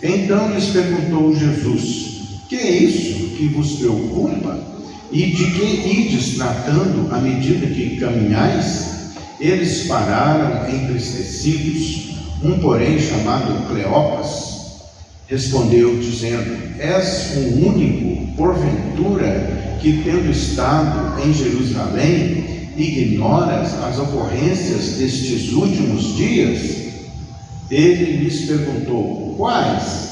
Então lhes perguntou Jesus: que é isso que vos preocupa? E de que ides tratando à medida que caminhais? Eles pararam entristecidos. Um, porém, chamado Cleopas, respondeu, dizendo: és o único, porventura, que, tendo estado em Jerusalém, ignoras as ocorrências destes últimos dias? Ele lhes perguntou: quais?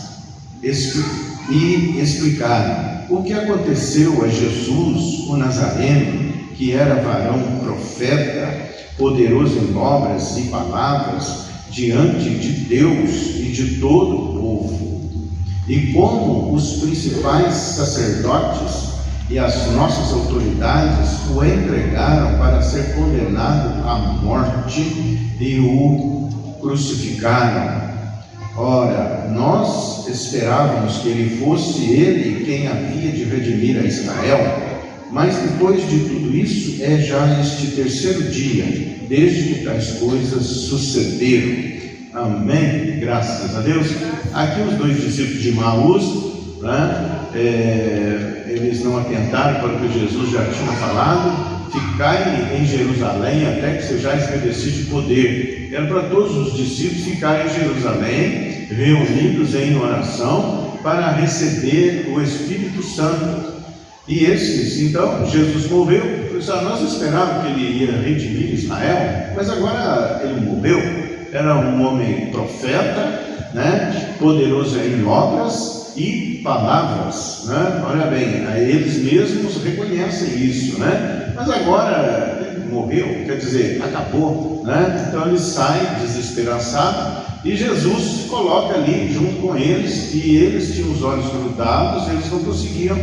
E explicaram: o que aconteceu a Jesus, o Nazareno, que era varão profeta, poderoso em obras e palavras, diante de Deus e de todo o povo, e como os principais sacerdotes e as nossas autoridades o entregaram para ser condenado à morte e o crucificaram. Ora, nós esperávamos que ele fosse ele quem havia de redimir a Israel, mas depois de tudo isso, é já este terceiro dia, desde que tais coisas sucederam. Amém? Graças a Deus. Aqui os dois discípulos de Emaús, eles não atentaram para o que Jesus já tinha falado: ficai em Jerusalém até que sejais revestidos de poder. Era para todos os discípulos ficarem em Jerusalém, reunidos em oração, para receber o Espírito Santo. E esses, então, Jesus morreu. Nós esperávamos que ele ia redimir Israel, mas agora ele morreu. Era um homem profeta, poderoso em obras e palavras, Olha bem, eles mesmos reconhecem isso, Mas agora ele morreu, quer dizer, acabou, Então ele sai desesperançado e Jesus se coloca ali junto com eles, e eles tinham os olhos grudados, eles não conseguiam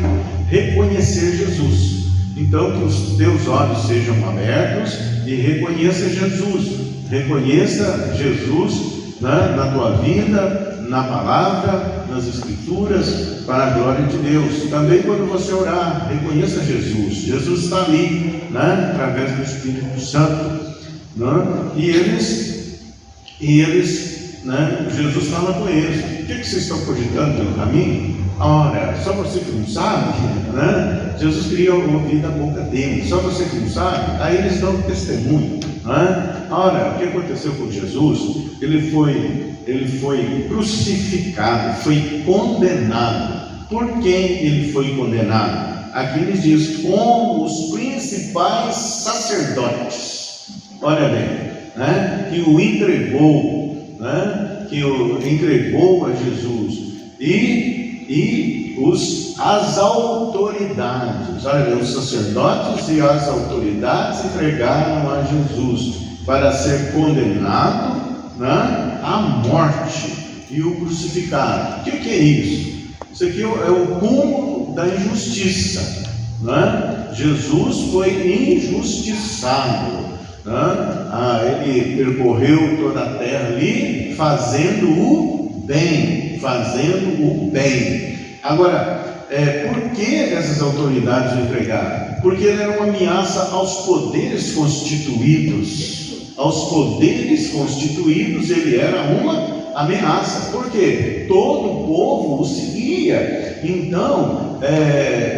reconhecer Jesus. Então que os teus olhos sejam abertos e reconheça Jesus. Reconheça Jesus na tua vida, na palavra, nas escrituras, para a glória de Deus. Também quando você orar, reconheça Jesus. Jesus está ali, através do Espírito Santo, E eles, Jesus fala com eles: o que vocês estão cogitando pelo caminho? Ora, só você que não sabe, Jesus queria ouvir da boca dele. Só você que não sabe. Aí eles dão testemunho, Ora, o que aconteceu com Jesus? Ele foi crucificado, foi condenado. Por quem ele foi condenado? Aqui ele diz: como os principais sacerdotes. Olha bem, que o entregou, que o entregou a Jesus, e as autoridades. Olha bem, os sacerdotes e as autoridades entregaram a Jesus para ser condenado, à morte, e o crucificaram. O que é isso? Isso aqui é o cúmulo da injustiça, Jesus foi injustiçado, ele percorreu toda a terra ali, fazendo o bem. Agora, por que essas autoridades o entregaram? Porque ele era uma ameaça aos poderes constituídos. Aos poderes constituídos ele era uma ameaça. Por quê? Todo o povo o seguia. Então,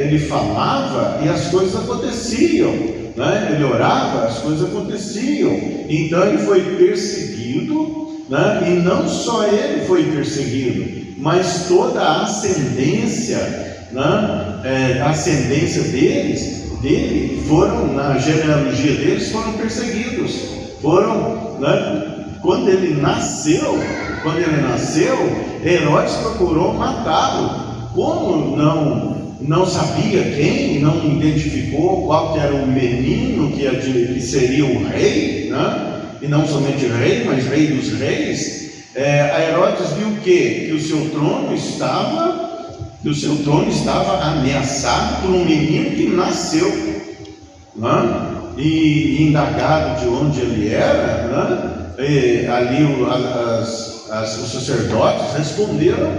ele falava e as coisas aconteciam, Ele orava, as coisas aconteciam. Então ele foi perseguido, e não só ele foi perseguido, mas toda a ascendência, a ascendência dele foram, na genealogia deles, foram perseguidos. Quando ele nasceu, Herodes procurou matá-lo. Como não sabia quem, não identificou qual que era o menino que seria o rei, e não somente rei, mas rei dos reis, a Herodes viu que o seu trono estava ameaçado por um menino que nasceu, e indagado de onde ele era, ali os sacerdotes responderam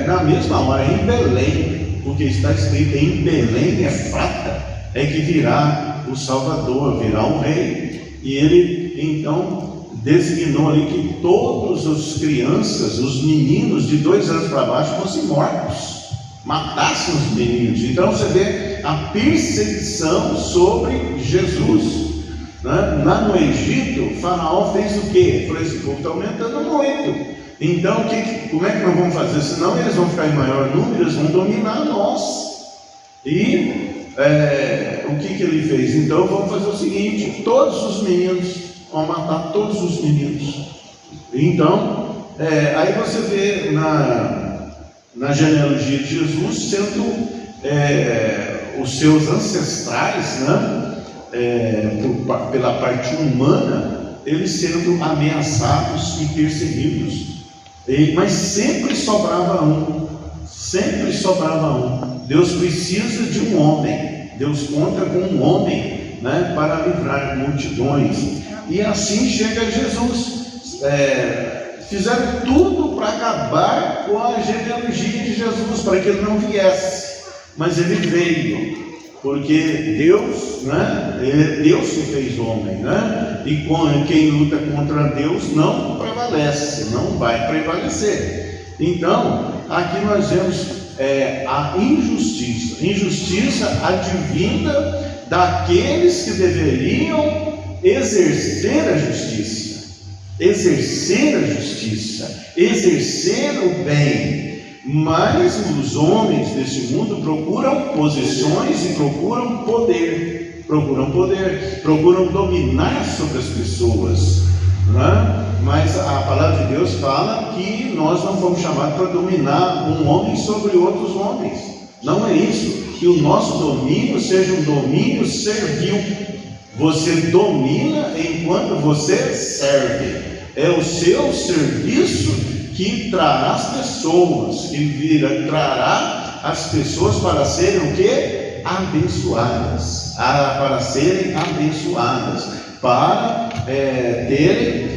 na mesma hora: em Belém, porque está escrito: em Belém Efrata é que virá o Salvador, virá o rei. E ele então designou ali que todos os crianças, os meninos de 2 anos para baixo fossem mortos, matassem os meninos. Então você vê a perseguição sobre Jesus, né? Lá no Egito, Faraó fez o quê? Falou: esse povo está aumentando muito, então como é que nós vamos fazer? Senão eles vão ficar em maior número, eles vão dominar nós. E o que ele fez? Então vamos fazer o seguinte: todos os meninos, vão matar todos os meninos. Então aí você vê na genealogia de Jesus sendo os seus ancestrais, né, pela parte humana, eles sendo ameaçados e perseguidos. Mas sempre sobrava um, sempre sobrava um. Deus precisa de um homem, Deus conta com um homem, né, para livrar multidões. E assim chega Jesus. Fizeram tudo para acabar com a genealogia de Jesus, para que ele não viesse, mas ele veio, porque Deus, né, Deus se fez homem, né? E quem luta contra Deus não prevalece, não vai prevalecer. Então, aqui nós vemos a injustiça advinda daqueles que deveriam exercer a justiça, exercer o bem. Mas os homens desse mundo procuram posições e procuram poder, procuram dominar sobre as pessoas, né? Mas a palavra de Deus fala que nós não fomos chamados para dominar um homem sobre outros homens. Não é isso. Que o nosso domínio seja um domínio servil. Você domina enquanto você serve. É o seu serviço que trará as pessoas, que trará as pessoas para serem o quê? Abençoadas. Para serem abençoadas, para terem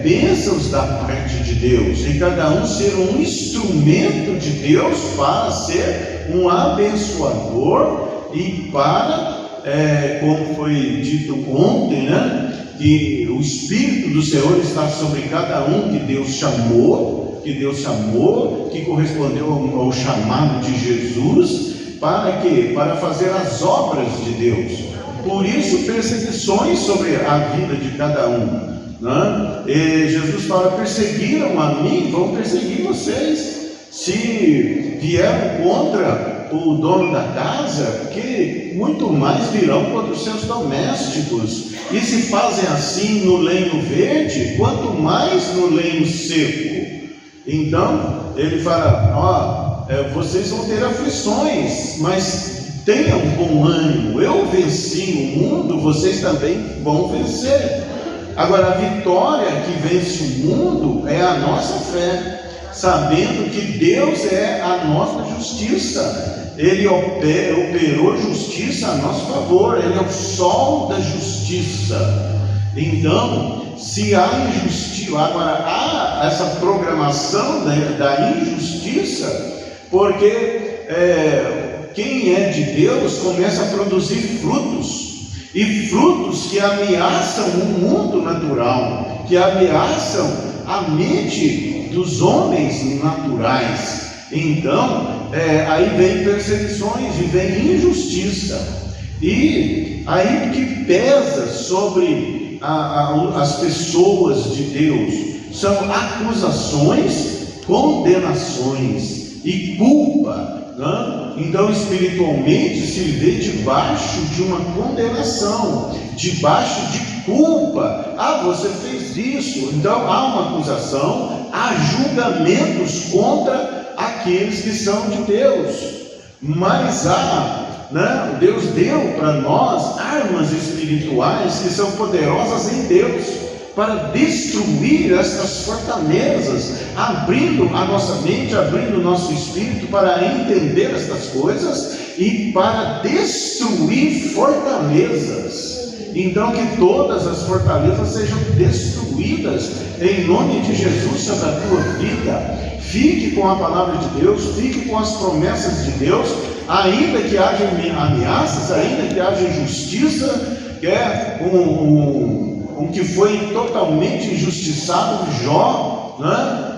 bênçãos da parte de Deus, e cada um ser um instrumento de Deus para ser um abençoador e para, como foi dito ontem, né, que o Espírito do Senhor está sobre cada um que Deus chamou, que correspondeu ao chamado de Jesus. Para quê? Para fazer as obras de Deus. Por isso, perseguições sobre a vida de cada um, né? E Jesus fala: perseguiram a mim, vão perseguir vocês. Se vieram contra o dono da casa, que muito mais virão contra os seus domésticos. E se fazem assim no lenho verde, quanto mais no lenho seco. Então ele fala: vocês vão ter aflições, mas tenham bom ânimo, eu venci o mundo, vocês também vão vencer. Agora, a vitória que vence o mundo é a nossa fé, sabendo que Deus é a nossa justiça. Ele operou justiça a nosso favor, Ele é o sol da justiça. Então, se há injustiça, agora há essa programação da injustiça, porque quem é de Deus começa a produzir frutos, e frutos que ameaçam o mundo natural, que ameaçam a mente dos homens naturais. Então, aí vem perseguições e vem injustiça, e aí o que pesa sobre as pessoas de Deus são acusações, condenações e culpa, né? Então, espiritualmente se vê debaixo de uma condenação, debaixo de culpa. Você fez isso. Então há uma acusação, há julgamentos contra aqueles que são de Deus. Mas Deus deu para nós armas espirituais que são poderosas em Deus para destruir estas fortalezas, abrindo a nossa mente, abrindo o nosso espírito para entender estas coisas e para destruir fortalezas. Então, que todas as fortalezas sejam destruídas em nome de Jesus sobre a tua vida. Fique com a palavra de Deus, fique com as promessas de Deus, ainda que haja ameaças, ainda que haja injustiça, em que foi totalmente injustiçado, Jó, né?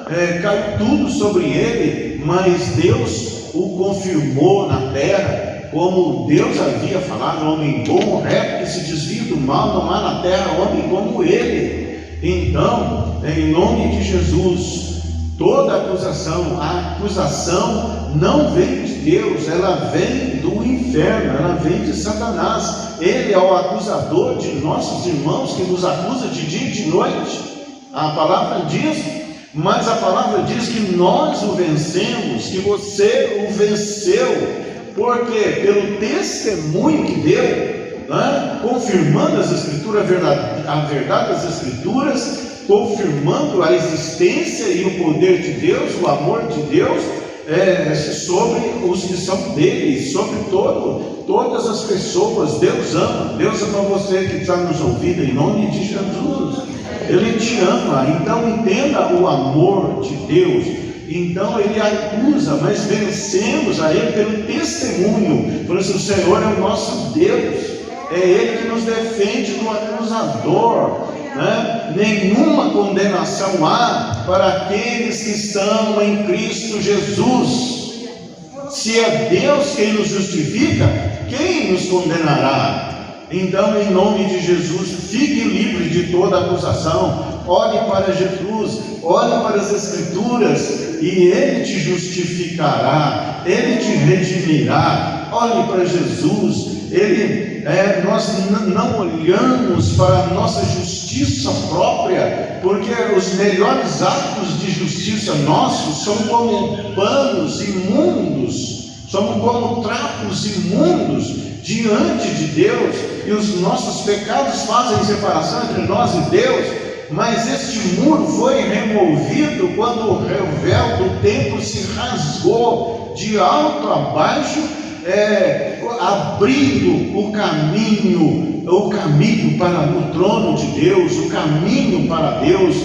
Caiu tudo sobre ele, mas Deus o confirmou na terra, como Deus havia falado: homem bom, reto, que se desvia do mal, não há na terra homem como ele. Então, em nome de Jesus, toda acusação, a acusação não vem de Deus, ela vem do inferno, ela vem de Satanás. Ele é o acusador de nossos irmãos, que nos acusa de dia e de noite. A palavra diz, mas a palavra diz que nós o vencemos, que você o venceu. Por quê? Pelo testemunho que deu, né? Confirmando as Escrituras, a verdade das Escrituras, confirmando a existência e o poder de Deus, o amor de Deus, sobre os que são dele, sobre todas as pessoas. Deus ama você que está nos ouvindo, em nome de Jesus. Ele te ama. Então entenda o amor de Deus. Então ele acusa, mas vencemos a ele pelo testemunho. Por isso o Senhor é o nosso Deus, é ele que nos defende do acusador, né? Nenhuma condenação há para aqueles que estão em Cristo Jesus. Se é Deus quem nos justifica, quem nos condenará? Então, em nome de Jesus, fique livre de toda acusação. Olhe para Jesus, olhe para as Escrituras, e Ele te justificará, Ele te redimirá. Olhe para Jesus. Nós não olhamos para a nossa justiça própria, porque os melhores atos de justiça nossos são como panos imundos, são como trapos imundos diante de Deus, e os nossos pecados fazem separação entre nós e Deus. Mas este muro foi removido quando o véu do templo se rasgou de alto a baixo, abrindo o caminho para o trono de Deus, o caminho para Deus.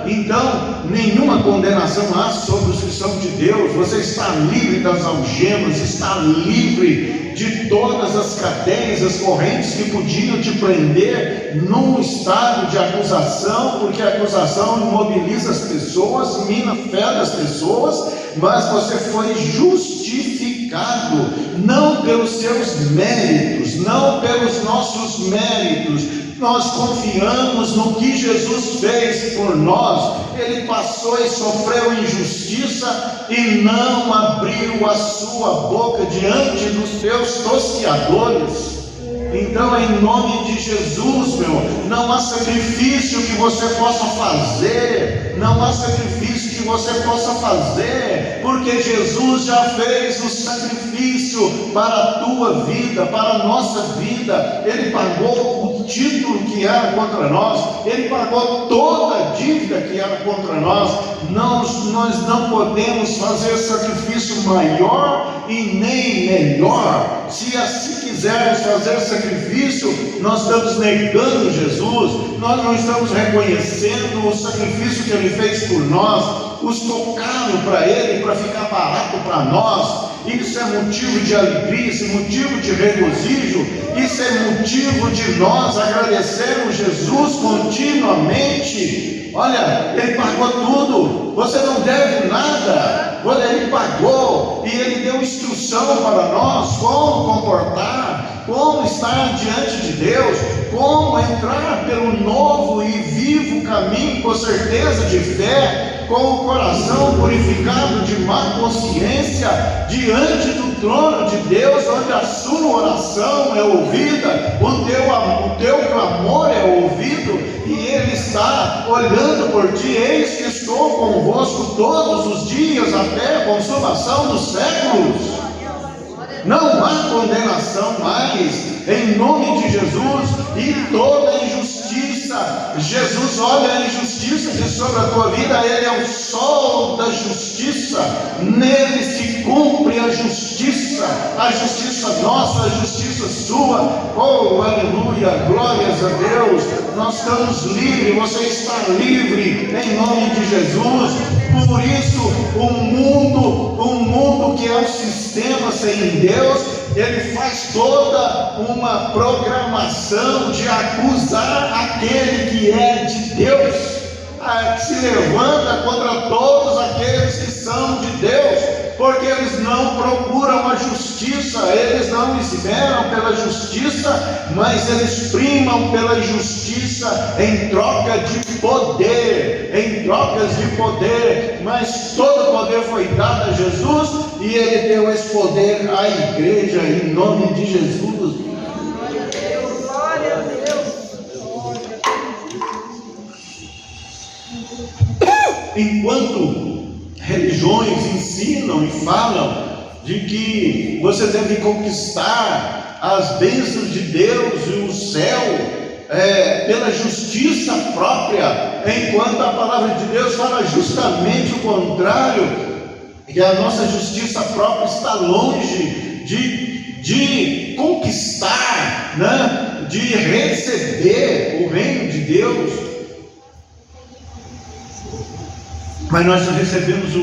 Então, nenhuma condenação há sobre os que são de Deus. Você está livre das algemas, está livre de todas as cadeias, as correntes que podiam te prender num estado de acusação, porque a acusação imobiliza as pessoas, mina a fé das pessoas. Mas você foi justificado, não pelos seus méritos, não pelos nossos méritos. Nós confiamos no que Jesus fez por nós. Ele passou e sofreu injustiça e não abriu a sua boca diante dos seus tosqueadores. Então, em nome de Jesus, não há sacrifício que você possa fazer, não há sacrifício que você possa fazer, porque Jesus já fez o sacrifício para a tua vida, para a nossa vida. Ele pagou o título que era contra nós, ele pagou toda a dívida que era contra nós. Nós não podemos fazer sacrifício maior e nem melhor. Se assim quisermos fazer sacrifício, nós estamos negando Jesus, nós não estamos reconhecendo o sacrifício que Ele fez por nós. Custou caro para Ele, para ficar barato para nós. Isso é motivo de alegria, isso é motivo de regozijo, isso é motivo de nós agradecermos Jesus continuamente. Olha, Ele pagou tudo, você não deve nada. Ele pagou e Ele deu instrução para nós como comportar, como estar diante de Deus, como entrar pelo novo e vivo caminho com certeza de fé, com o coração purificado de má consciência, diante do trono de Deus, onde a sua oração é ouvida, o teu clamor é ouvido, e Ele está olhando por ti. Eis que estou convosco todos os dias, até a consumação dos séculos. Não há condenação mais, em nome de Jesus, e toda injustiça. Jesus olha a injustiça de sobre a tua vida, Ele é o sol da justiça, nele se cumpre a justiça nossa, a justiça sua. Oh, aleluia, glórias a Deus. Nós estamos livres, você está livre, em nome de Jesus. Por isso, o mundo que é um sistema sem Deus, ele faz toda uma programação de acusar aquele que é de Deus, que se levanta contra todos aqueles que são de Deus, porque eles não procuram a justiça, eles não esperam pela justiça, mas eles primam pela justiça em troca de poder, em trocas de poder. Mas todo poder foi dado a Jesus, e ele deu esse poder à igreja, em nome de Jesus. Glória a Deus. Enquanto religiões ensinam e falam de que você deve conquistar as bênçãos de Deus e o céu pela justiça própria, enquanto a palavra de Deus fala justamente o contrário, que a nossa justiça própria está longe de conquistar, né? De receber o reino de Deus. Mas nós recebemos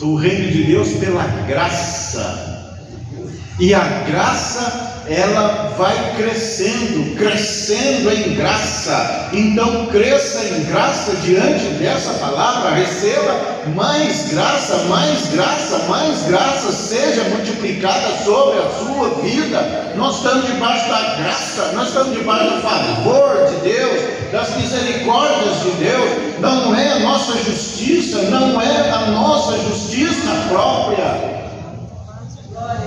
o reino de Deus pela graça, e a graça, ela vai crescendo em graça. Então cresça em graça diante dessa palavra, receba mais graça, mais graça, mais graça seja multiplicada sobre a sua vida. Nós estamos debaixo da graça, nós estamos debaixo do favor de Deus, das misericórdias de Deus. Não é a nossa justiça, não é a nossa justiça própria.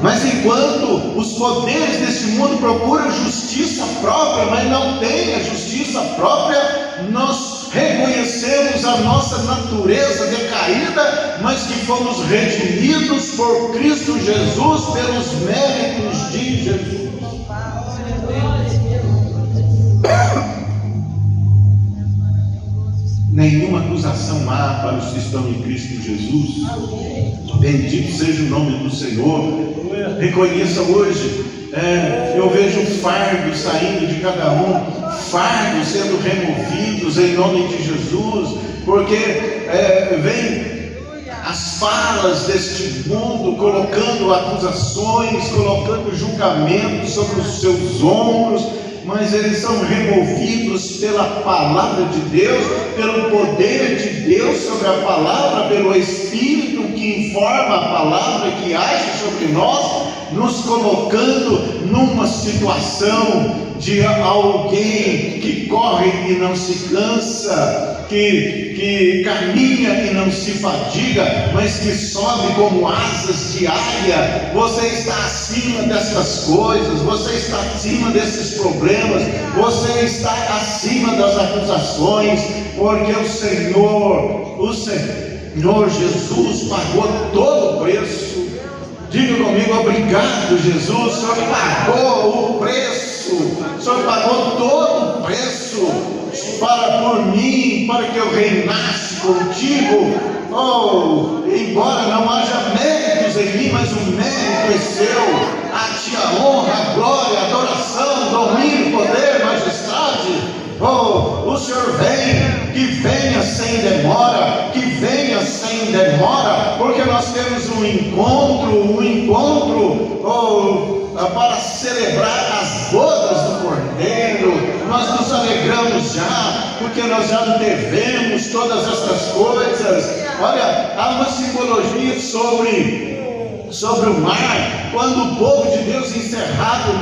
Mas enquanto os poderes desse mundo procuram justiça própria, mas não têm a justiça própria, nós reconhecemos a nossa natureza decaída, mas que fomos redimidos por Cristo Jesus, pelos méritos de Jesus. Nenhuma acusação há para os que estão em Cristo Jesus. Bendito seja o nome do Senhor. Reconheça hoje, eu vejo um fardo saindo de cada um, fardos sendo removidos em nome de Jesus, porque vem as falas deste mundo colocando acusações, colocando julgamentos sobre os seus ombros, mas eles são removidos pela palavra de Deus, pelo poder de Deus sobre a palavra, pelo Espírito que informa a palavra, que age sobre nós, nos colocando numa situação de alguém que corre e não se cansa, que caminha e não se fadiga, mas que sobe como asas de águia. Você está acima dessas coisas, você está acima desses problemas, você está acima das acusações, porque o Senhor Jesus pagou todo o preço. Diga comigo: obrigado, Jesus. O Senhor pagou o preço, o Senhor pagou todo o preço por mim, para que eu reinasse contigo. Embora não haja méritos em mim, mas o mérito é seu. A ti a honra, a glória, a adoração, domínio, poder, majestade. O Senhor vem, que venha sem demora, que venha sem demora, porque nós temos um encontro para celebrar as bodas do Cordeiro. Nós nos alegramos já, porque nós já devemos todas estas coisas. Olha, há uma simbologia sobre o mar, quando o povo de Deus encerrado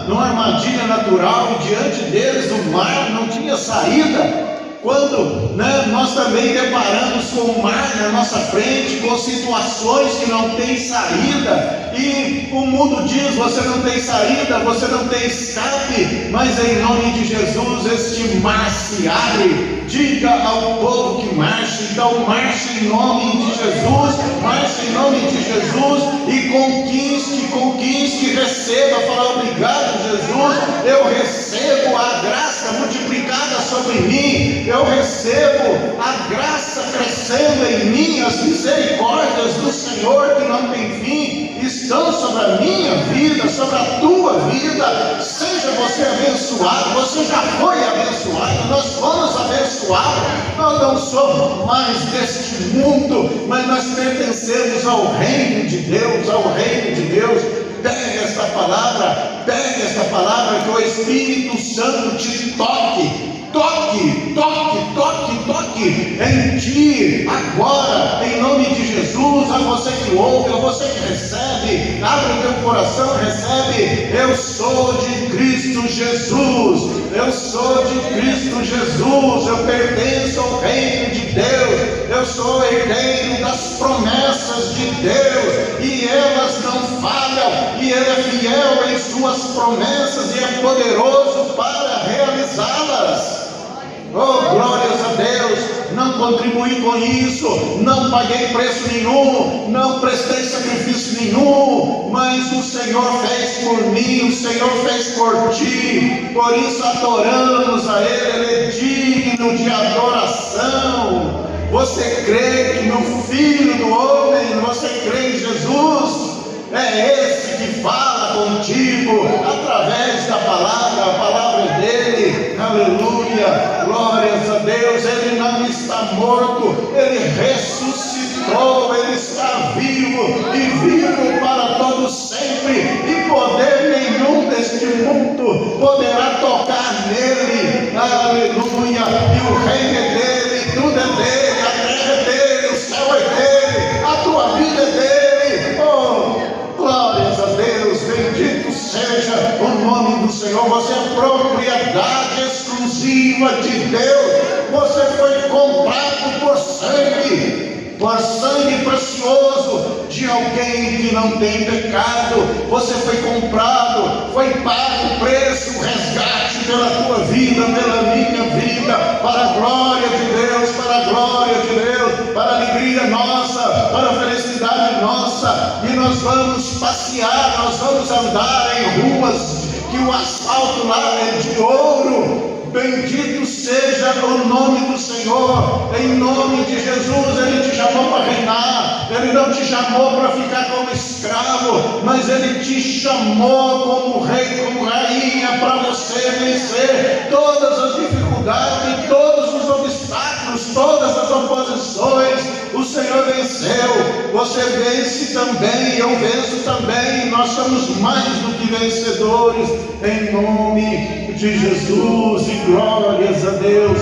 numa armadilha natural, e diante deles o mar não tinha saída. Quando nós também deparamos com o mar na nossa frente, com situações que não têm saída, e o mundo diz: você não tem saída, você não tem escape, mas em nome de Jesus este mar se abre. Diga ao povo que marche, então marche em nome de Jesus, marche em nome de Jesus, e conquiste, receba. Fala: obrigado, Jesus, eu recebo a graça multiplicada sobre mim, eu recebo a graça crescendo em mim, as misericórdias do Senhor que não tem fim estão sobre a minha vida, sobre a tua vida. Seja você abençoado, você já foi abençoado, nós fomos abençoados. Nós não somos mais deste mundo, mas nós pertencemos ao reino de Deus, ao reino de Deus. Pegue esta palavra, pegue esta palavra, que o Espírito Santo te toque. Toque em ti, agora, em nome de Jesus. A você que ouve, a você que recebe, abre o teu coração, recebe. Eu sou de Cristo Jesus, eu sou de Cristo Jesus, eu pertenço ao reino de Deus, eu sou herdeiro das promessas de Deus, e elas não falham, e Ele é fiel em suas promessas e é poderoso para realizá-las. Oh, glórias a Deus. Não contribuí com isso, não paguei preço nenhum, não prestei sacrifício nenhum, mas o Senhor fez por mim, o Senhor fez por ti. Por isso adoramos a Ele, Ele é digno de adoração. Você crê que no Filho do Homem, você crê em Jesus? É esse que fala contigo através da palavra, a palavra é dele. Aleluia, glórias a Deus. Ele não está morto, ele ressuscitou, ele está vivo e vivo para todo sempre, e poder nenhum deste mundo poderá tocar nele. Aleluia, e o reino é dele, tudo é dele, a terra é dele, o céu é dele, a tua vida é dele. Oh, glórias a Deus, bendito seja o nome do Senhor. Você é propriedade exclusiva de Deus. Você foi comprado por sangue precioso de alguém que não tem pecado. Você foi comprado, foi pago o preço, o resgate pela tua vida, pela minha vida, para a glória de Deus, para a glória de Deus, para a alegria nossa, para a felicidade nossa. E nós vamos passear, nós vamos andar em ruas que o asfalto lá é de ouro. Bendito seja o nome do Senhor. Em nome de Jesus. Ele te chamou para reinar, Ele não te chamou para ficar como escravo, mas Ele te chamou como rei, como rainha, para você vencer todas as dificuldades, todos os obstáculos, todas as oposições. O Senhor venceu, você vence também, eu venço também. Nós somos mais do que vencedores, em nome de Jesus, e glórias a Deus.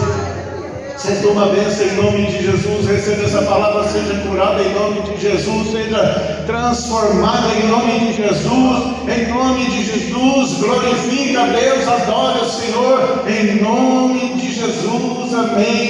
Senta uma bênção em nome de Jesus. Receba essa palavra, seja curada em nome de Jesus, seja transformada em nome de Jesus, em nome de Jesus. Glorifica a Deus, adora o Senhor, em nome de Jesus, amém.